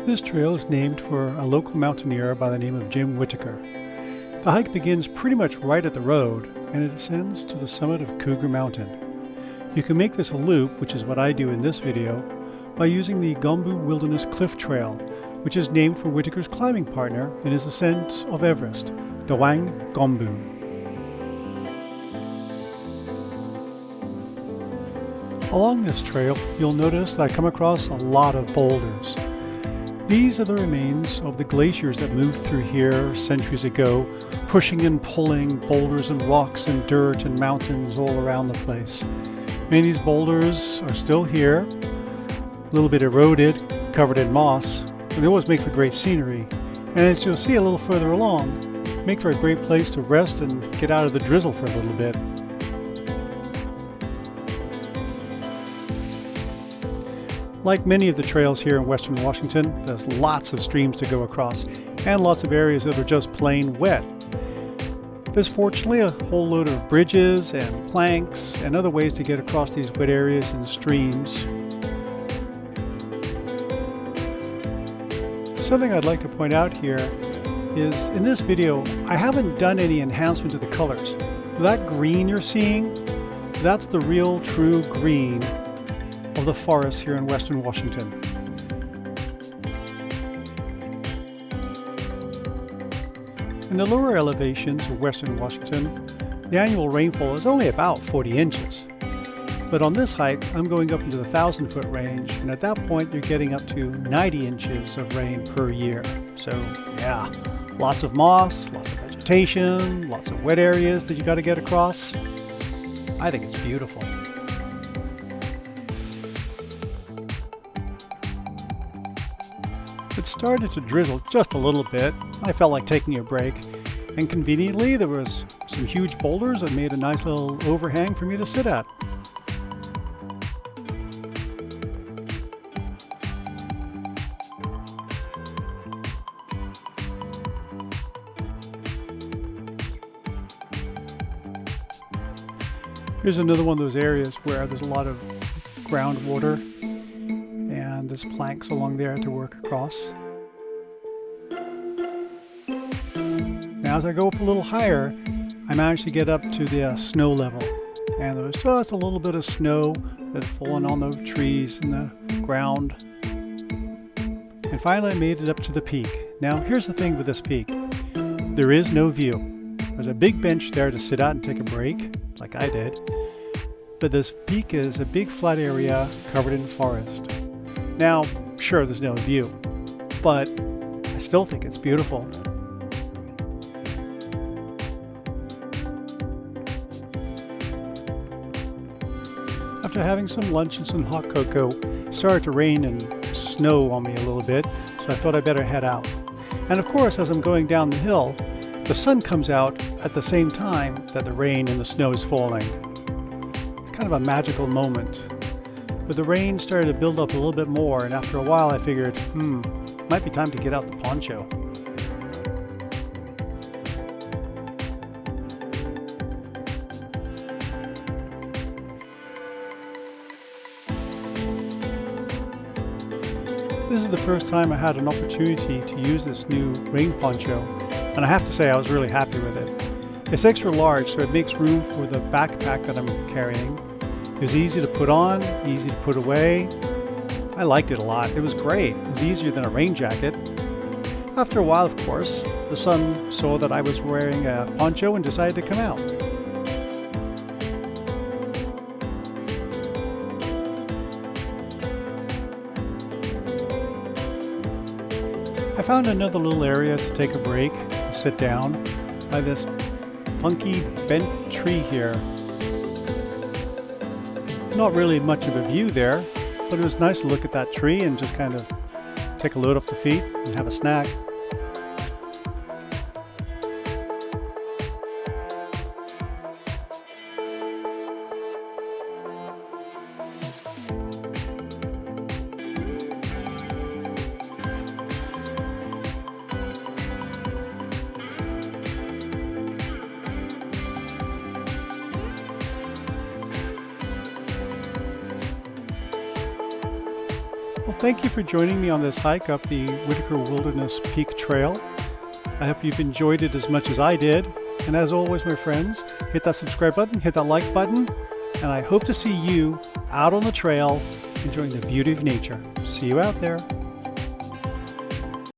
This trail is named for a local mountaineer by the name of Jim Whittaker. The hike begins pretty much right at the road, and it ascends to the summit of Cougar Mountain. You can make this a loop, which is what I do in this video, by using the Whittaker Wilderness Cliff Trail, which is named for Whittaker's climbing partner in his ascent of Everest, Dawang Gombu. Along this trail, you'll notice that I come across a lot of boulders. These are the remains of the glaciers that moved through here centuries ago, pushing and pulling boulders and rocks and dirt and mountains all around the place. Many of these boulders are still here, a little bit eroded, covered in moss, and they always make for great scenery. And as you'll see a little further along, make for a great place to rest and get out of the drizzle for a little bit. Like many of the trails here in Western Washington, there's lots of streams to go across and lots of areas that are just plain wet. There's fortunately a whole load of bridges and planks and other ways to get across these wet areas and streams. Something I'd like to point out here is in this video, I haven't done any enhancement to the colors. That green you're seeing, that's the real true green of the forest here in Western Washington. In the lower elevations of Western Washington, the annual rainfall is only about 40 inches. But on this hike, I'm going up into the 1,000-foot range, and at that point you're getting up to 90 inches of rain per year. So yeah, lots of moss, lots of vegetation, lots of wet areas that you got to get across. I think it's beautiful. It started to drizzle just a little bit. I felt like taking a break, and conveniently there was some huge boulders that made a nice little overhang for me to sit at. Here's another one of those areas where there's a lot of groundwater and there's planks along there to work across. Now as I go up a little higher, I managed to get up to the snow level, and there was just a little bit of snow that had fallen on the trees and the ground. And finally I made it up to the peak. Now here's the thing with this peak. There is no view. There's a big bench there to sit out and take a break, like I did. But this peak is a big flat area covered in forest. Now, sure, there's no view, but I still think it's beautiful. After having some lunch and some hot cocoa, it started to rain and snow on me a little bit, so I thought I'd better head out. And of course, as I'm going down the hill, the sun comes out at the same time that the rain and the snow is falling. It's kind of a magical moment. But the rain started to build up a little bit more, and after a while I figured, might be time to get out the poncho. This is the first time I had an opportunity to use this new rain poncho, and I have to say I was really happy with it. It's extra large, so it makes room for the backpack that I'm carrying. It was easy to put on, easy to put away. I liked it a lot. It was great. It was easier than a rain jacket. After a while, of course, the sun saw that I was wearing a poncho and decided to come out. I found another little area to take a break, sit down by this funky bent tree here. Not really much of a view there, but it was nice to look at that tree and just kind of take a load off the feet and have a snack. Well, thank you for joining me on this hike up the Whittaker Wilderness Peak Trail. I hope you've enjoyed it as much as I did. And as always, my friends, hit that subscribe button, hit that like button, and I hope to see you out on the trail enjoying the beauty of nature. See you out there.